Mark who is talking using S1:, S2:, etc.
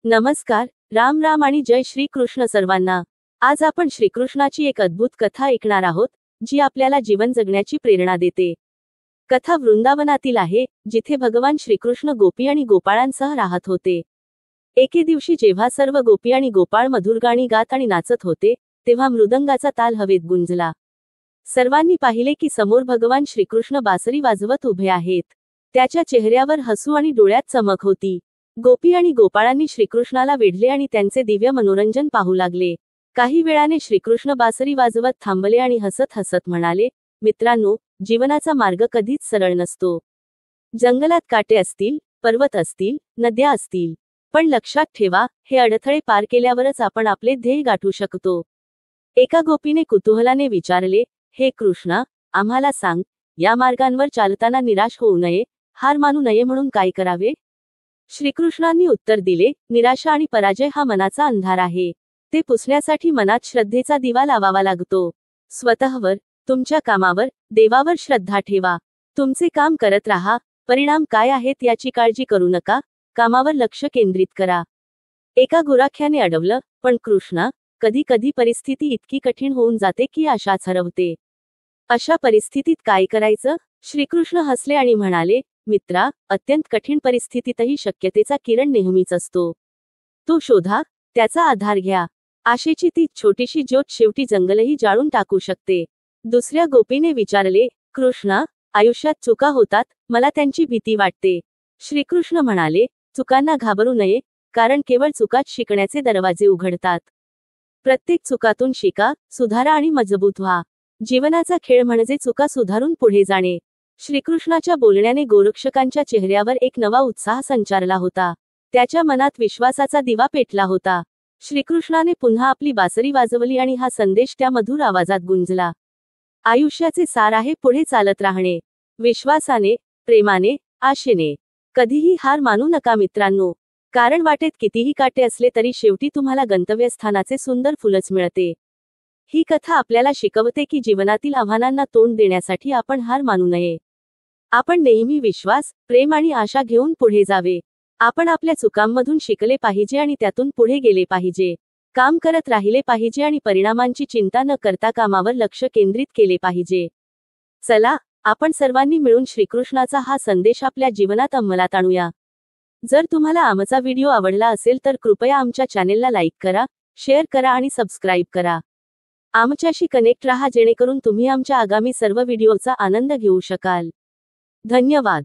S1: नमस्कार, राम राम आणि जय श्री कृष्ण सर्वांना। आज आपण श्रीकृष्णाची एक अद्भुत कथा ऐकणार आहोत, जी आपल्याला जीवन जगण्याची प्रेरणा देते। कथा वृंदावनातील आहे, जिथे भगवान श्रीकृष्ण गोपी आणि गोपाळांसह राहत होते। एके दिवशी जेव्हा सर्व गोपी आणि गोपाळ मधुर गाणी गात आणि नाचत होते, तेव्हा मृदंगाचा ताल हवेत गुंजला। सर्वांनी पाहिले की समोर भगवान श्रीकृष्ण बासरी वाजवत उभे आहेत। त्याच्या चेहऱ्यावर हसू आणि डोळ्यात चमक होती। गोपी आणि गोपाळांनी श्रीकृष्णाला वेढले आणि त्यांचे दिव्य मनोरंजन पाहू लागले। काही वेळाने श्रीकृष्ण बासरी वाजवत थांबले आणि हसत हसत म्हणाले, मित्रांनो, जीवनाचा मार्ग कधीच सरळ नसतो। जंगलात काटे असतील, पर्वत असतील, नद्या असतील, पण लक्षात ठेवा, हे अडथळे पार केल्यावरच आपण आपले ध्येय गाठू शकतो। एका गोपीने कुतूहलाने विचारले, हे कृष्णा, आम्हाला सांग, या मार्गांवर चालताना निराश होऊ नये, हार मानू नये म्हणून काय करावे? श्रीकृष्णांनी उत्तर दिले, निराशा आणि पराजय हा मनाचा अंधार आहे। ते पुसण्यासाठी मनात श्रद्धेचा दिवा लावावा लागतो। स्वतःवर, तुमच्या कामावर, देवावर श्रद्धा ठेवा। तुमचे काम करत राहा, परिणाम काय आहेत याची काळजी करू नका, कामावर लक्ष केंद्रित करा। एका गुराख्याने अडवलं, पण कृष्णा, कधी कधी परिस्थिती इतकी कठीण होऊन जाते की आशाच हरवते। अशा परिस्थितीत काय करायचं? श्रीकृष्ण हसले आणि म्हणाले, मित्रा, अत्यंत कठीण परिस्थितीतही शक्यतेचा किरण नेहमीच असतो। तो शोधा, त्याचा आधार घ्या। आशेची ती छोटीशी ज्योत शेवटी जंगलही जाळून टाकू शकते। दुसऱ्या गोपीने विचारले, कृष्णा, आयुष्यात चुका होतात, मला त्यांची भीती वाटते। श्रीकृष्ण म्हणाले, चुकांना घाबरू नये, कारण केवळ चुकाच शिकण्याचे दरवाजे उघडतात। प्रत्येक चुकातून शिका, सुधारा आणि मजबूत व्हा। जीवनाचा खेळ म्हणजे चुका सुधारून पुढे जाणे। श्रीकृष्णाच्या बोलण्याने गोरक्षकांच्या चेहऱ्यावर एक नवा उत्साह संचारला होता। त्याच्या मनात विश्वासाचा दिवा पेटला होता। श्रीकृष्णाने पुन्हा आपली बासरी वाजवली आणि हा संदेश त्या मधुर आवाजात गुंजला। आयुष्याचे सार आहे पुढे चालत राहणे, विश्वासाने, प्रेमाने, आशेने। कधीही हार मानू नका मित्रांनो, कारण वाटेत कितीही काटे असले तरी शेवटी तुम्हाला गंतव्यस्थानाचे सुंदर फुलच मिळते। ही कथा आपल्याला शिकवते की जीवनातील आव्हानांना तोंड देण्यासाठी आपण हार मानू नये। आपण नेहमी विश्वास, प्रेम आणि आशा घेऊन पुढे जावे। आपण आपल्या चुकांमधून शिकले पाहिजे आणि त्यातून पुढे गेले पाहिजे। काम करत राहिले पाहिजे आणि परिणामांची चिंता न करता कामावर लक्ष केंद्रित केले पाहिजे। चला, आपण सर्वांनी मिळून श्रीकृष्णाचा हा संदेश आपल्या जीवनात अंमलात आणूया। जर तुम्हाला आमचा व्हिडिओ आवडला असेल तर कृपया आमच्या चॅनेलला लाईक करा, शेअर करा आणि सबस्क्राईब करा। आमच्याशी कनेक्ट रहा जेणेकरून तुम्ही आमच्या आगामी सर्व व्हिडिओचा आनंद घेऊ शकाल। धन्यवाद।